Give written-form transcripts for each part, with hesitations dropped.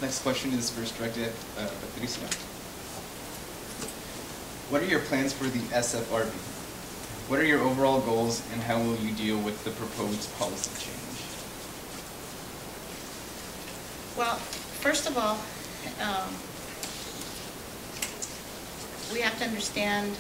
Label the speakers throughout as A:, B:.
A: Next question is first directed at Patricia. What are your plans for the SFRB? What are your overall goals, and how will you deal with the proposed policy change?
B: Well, first of all, we have to understand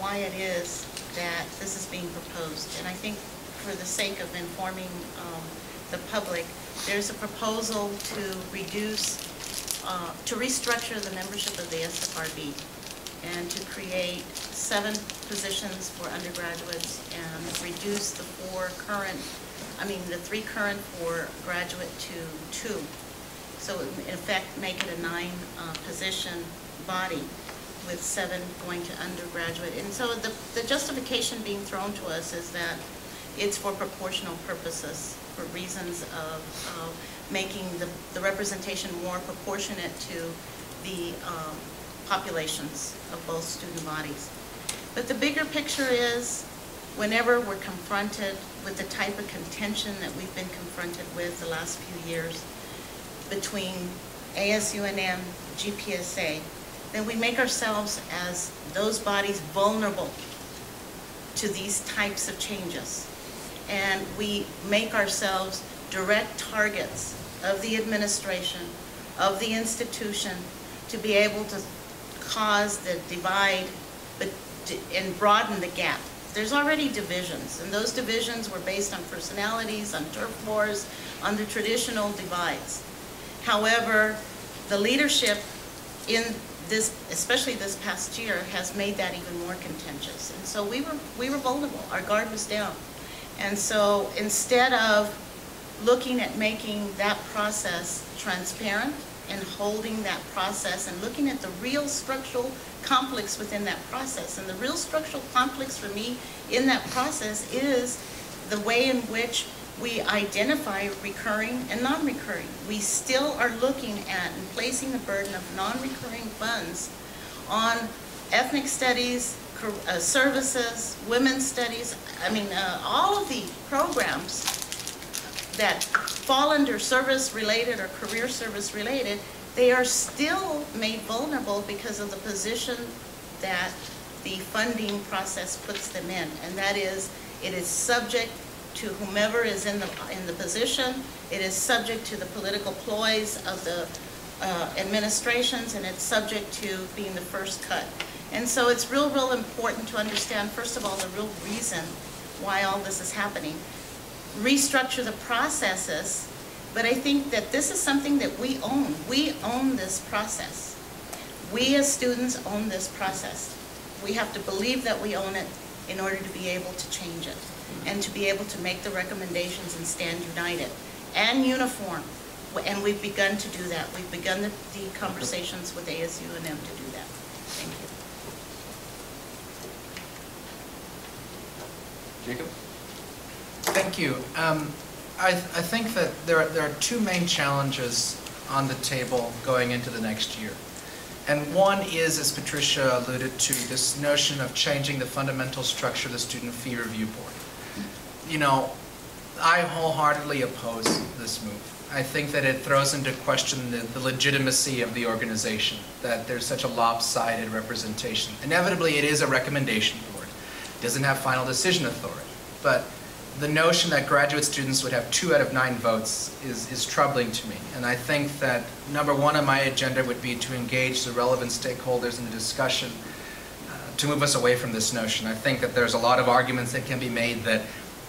B: why it is that this is being proposed. And I think for the sake of informing the public, there's a proposal to reduce, to restructure the membership of the SFRB and to create 7 positions for undergraduates and reduce the 3 current for graduate to 2. So in effect, make it a 9 position body with 7 going to undergraduate. And so the justification being thrown to us is that it's for proportional purposes, for reasons of making the representation more proportionate to the populations of both student bodies. But the bigger picture is, whenever we're confronted with the type of contention that we've been confronted with the last few years between ASUNM, GPSA, then we make ourselves as those bodies vulnerable to these types of changes. And we make ourselves direct targets of the administration, of the institution, to be able to cause the divide and broaden the gap. There's already divisions, and those divisions were based on personalities, on turf wars, on the traditional divides. However, the leadership in this, especially this past year, has made that even more contentious. And so we were vulnerable. Our guard was down. And so instead of looking at making that process transparent and holding that process and looking at the real structural conflicts within that process, and the real structural conflicts for me in that process is the way in which we identify recurring and non-recurring. We still are looking at and placing the burden of non-recurring funds on ethnic studies, services, women's studies. All of the programs that fall under service-related or career service-related, they are still made vulnerable because of the position that the funding process puts them in, and that is, it is subject to whomever is in the position. It is subject to the political ploys of the administrations, and it's subject to being the first cut. And so it's real important to understand, first of all, the real reason why all this is happening. Restructure the processes, but I think that this is something that we own. We own this process. We as students own this process. We have to believe that we own it in order to be able to change it and to be able to make the recommendations and stand united and uniform. And we've begun to do that. We've begun the conversations with ASUNM to do that. Thank you.
A: Jacob?
C: Thank you. I think that there are 2 main challenges on the table going into the next year. And one is, as Patricia alluded to, this notion of changing the fundamental structure of the Student Fee Review Board. You know, I wholeheartedly oppose this move. I think that it throws into question the legitimacy of the organization, that there's such a lopsided representation. Inevitably, it is a recommendation board. It doesn't have final decision authority. But the notion that graduate students would have 2 out of 9 votes is troubling to me. And I think that number 1 on my agenda would be to engage the relevant stakeholders in the discussion to move us away from this notion. I think that there's a lot of arguments that can be made that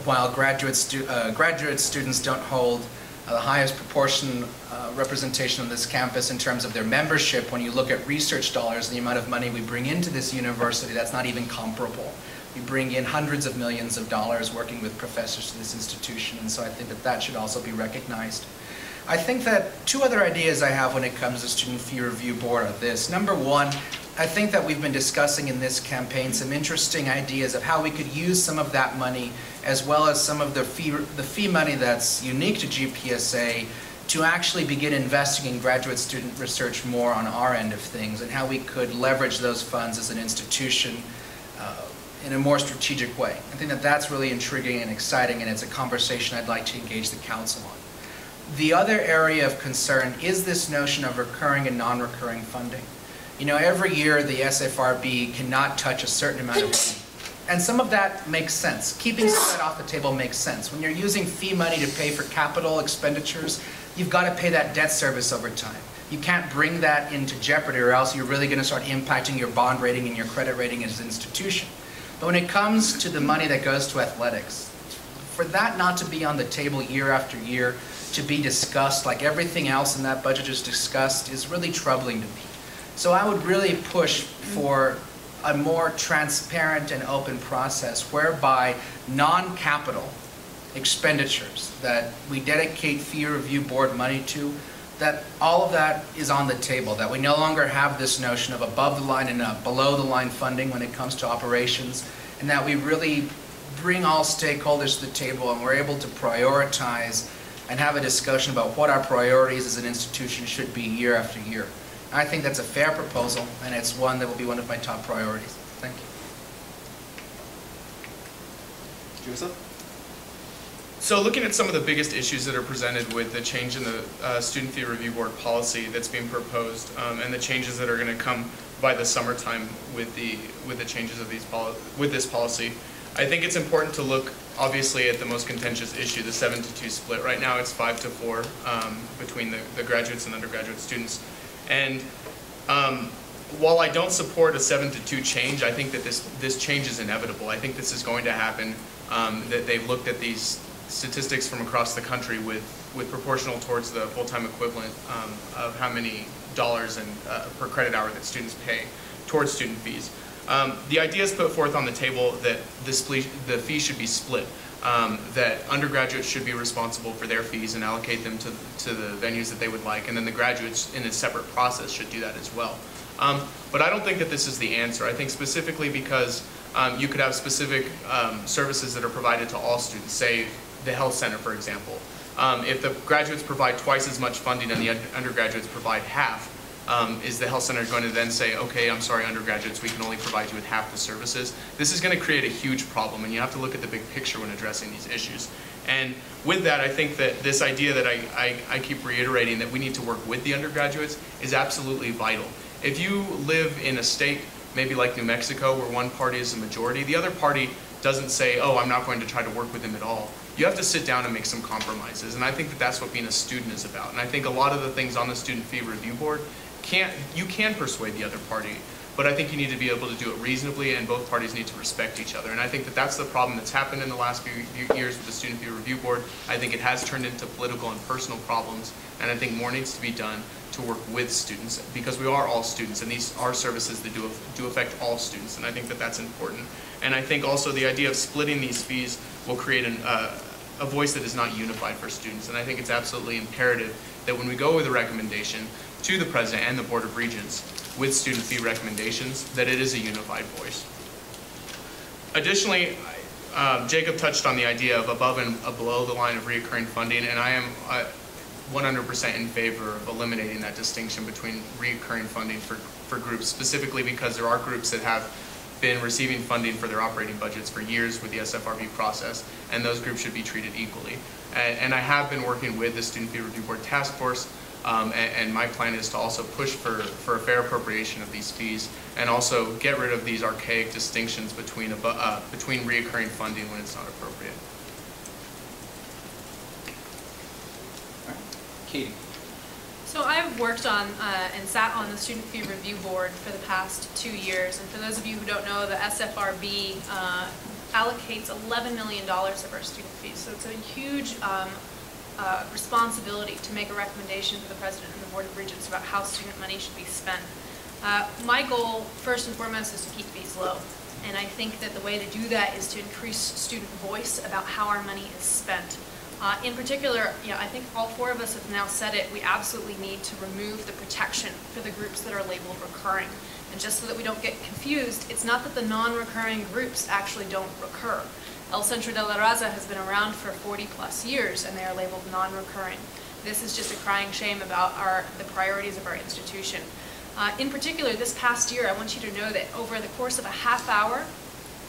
C: while graduate students don't hold the highest proportion representation on this campus in terms of their membership, when you look at research dollars and the amount of money we bring into this university, that's not even comparable. We bring in hundreds of millions of dollars working with professors to this institution, and so I think that that should also be recognized. I think that 2 other ideas I have when it comes to Student Fee Review Board are this. Number 1, I think that we've been discussing in this campaign some interesting ideas of how we could use some of that money, as well as some of the fee money that's unique to GPSA, to actually begin investing in graduate student research more on our end of things, and how we could leverage those funds as an institution in a more strategic way. I think that that's really intriguing and exciting, and it's a conversation I'd like to engage the council on. The other area of concern is this notion of recurring and non-recurring funding. You know, every year the SFRB cannot touch a certain amount of money. And some of that makes sense. Keeping some of that off the table makes sense. When you're using fee money to pay for capital expenditures, you've got to pay that debt service over time. You can't bring that into jeopardy, or else you're really going to start impacting your bond rating and your credit rating as an institution. But when it comes to the money that goes to athletics, for that not to be on the table year after year, to be discussed like everything else in that budget is discussed, is really troubling to me. So I would really push for a more transparent and open process whereby non-capital expenditures that we dedicate fee review board money to, that all of that is on the table, that we no longer have this notion of above the line and below the line funding when it comes to operations, and that we really bring all stakeholders to the table and we're able to prioritize and have a discussion about what our priorities as an institution should be year after year. I think that's a fair proposal, and it's one that will be one of my top priorities. Thank you.
A: Joseph?
D: So looking at some of the biggest issues that are presented with the change in the Student Fee Review Board policy that's being proposed, and the changes that are going to come by the summertime with the changes of this policy, I think it's important to look obviously at the most contentious issue, the 7-to-2 split. Right now it's 5-to-4 between the graduates and undergraduate students. And while I don't support a 7-to-2 change, I think that this change is inevitable. I think this is going to happen, that they've looked at these statistics from across the country with proportional towards the full-time equivalent of how many dollars and per credit hour that students pay towards student fees. The idea is put forth on the table that the fee should be split, that undergraduates should be responsible for their fees and allocate them to the venues that they would like, and then the graduates in a separate process should do that as well. But I don't think that this is the answer. I think specifically because you could have specific services that are provided to all students, say the health center, for example. If the graduates provide twice as much funding and the undergraduates provide half, is the health center going to then say, okay, I'm sorry, undergraduates, we can only provide you with half the services? This is going to create a huge problem, and you have to look at the big picture when addressing these issues. And with that, I think that this idea that I keep reiterating, that we need to work with the undergraduates, is absolutely vital. If you live in a state, maybe like New Mexico, where one party is the majority, the other party doesn't say, oh, I'm not going to try to work with them at all. You have to sit down and make some compromises, and I think that that's what being a student is about. And I think a lot of the things on the Student Fee Review Board, you can persuade the other party, but I think you need to be able to do it reasonably, and both parties need to respect each other. And I think that that's the problem that's happened in the last few years with the Student Fee Review Board. I think it has turned into political and personal problems, and I think more needs to be done to work with students, because we are all students, and these are services that do affect all students, and I think that that's important. And I think also the idea of splitting these fees will create a voice that is not unified for students, and I think it's absolutely imperative that when we go with a recommendation to the President and the Board of Regents with student fee recommendations, that it is a unified voice. Additionally, Jacob touched on the idea of above and below the line of reoccurring funding, and I am 100% in favor of eliminating that distinction between reoccurring funding for groups, specifically because there are groups that have been receiving funding for their operating budgets for years with the SFRB process, and those groups should be treated equally. And I have been working with the Student Fee Review Board Task Force, and my plan is to also push for a fair appropriation of these fees, and also get rid of these archaic distinctions between reoccurring funding when it's not appropriate.
A: All right. Katie.
E: So I've worked on and sat on the Student Fee Review Board for the past 2 years, and for those of you who don't know, the SFRB allocates $11 million of our student fees, so it's a huge responsibility to make a recommendation to the President and the Board of Regents about how student money should be spent. My goal, first and foremost, is to keep fees low, and I think that the way to do that is to increase student voice about how our money is spent. In particular, I think all four of us have now said it, we absolutely need to remove the protection for the groups that are labeled recurring. And just so that we don't get confused, it's not that the non-recurring groups actually don't recur. El Centro de la Raza has been around for 40+ years, and they are labeled non-recurring. This is just a crying shame about the priorities of our institution. In particular, this past year, I want you to know that over the course of a half hour,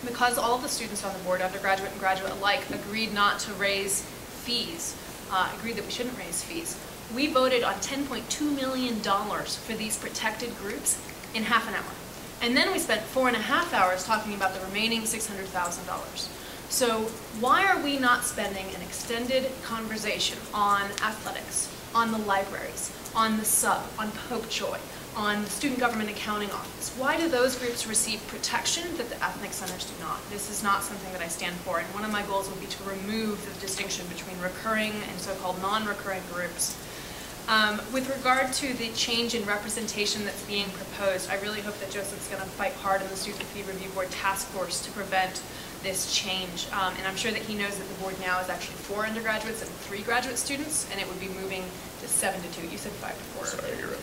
E: because all of the students on the board, undergraduate and graduate alike, agreed not to raise fees, agreed that we shouldn't raise fees. We voted on $10.2 million for these protected groups in half an hour. And then we spent 4.5 hours talking about the remaining $600,000. So why are we not spending an extended conversation on athletics, on the libraries, on the sub, on Pope Choi, on the Student Government Accounting Office? Why do those groups receive protection that the ethnic centers do not? This is not something that I stand for, and one of my goals would be to remove the distinction between recurring and so-called non-recurring groups. With regard to the change in representation that's being proposed, I really hope that Joseph's going to fight hard in the Student Fee Review Board Task Force to prevent this change. And I'm sure that he knows that the board now is actually 4 undergraduates and 3 graduate students, and it would be moving to 7 to 2. You said 5 to 4.
D: Sorry, you're right.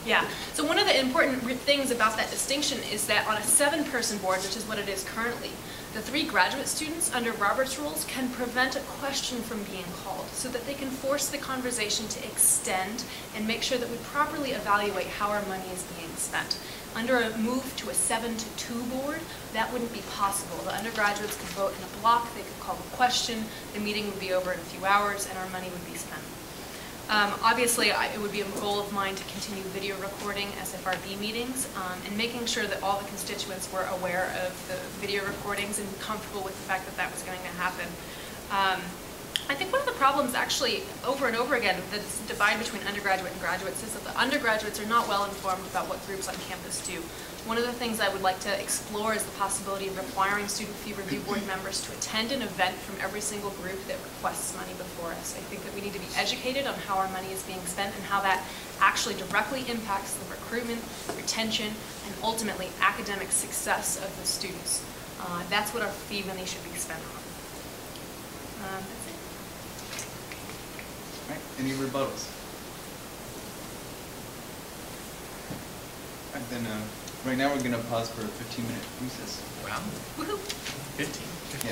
E: Yeah, so one of the important things about that distinction is that on a 7-person board, which is what it is currently, the 3 graduate students under Robert's rules can prevent a question from being called so that they can force the conversation to extend and make sure that we properly evaluate how our money is being spent. Under a move to a 7 to 2 board, that wouldn't be possible. The undergraduates could vote in a block, they could call a question, the meeting would be over in a few hours, and our money would be spent. Obviously, it would be a goal of mine to continue video recording SFRB meetings and making sure that all the constituents were aware of the video recordings and comfortable with the fact that that was going to happen. I think one of the problems actually over and over again, the divide between undergraduate and graduates, is that the undergraduates are not well informed about what groups on campus do. One of the things I would like to explore is the possibility of requiring Student Fee Review Board members to attend an event from every single group that requests money before us. I think that we need to be educated on how our money is being spent and how that actually directly impacts the recruitment, retention, and ultimately academic success of the students. That's what our fee money should be spent on. That's it.
A: All right, any rebuttals? All right, then right now we're going to pause for a 15-minute recess.
D: Wow.
E: Woohoo!
D: 15.
A: Yeah,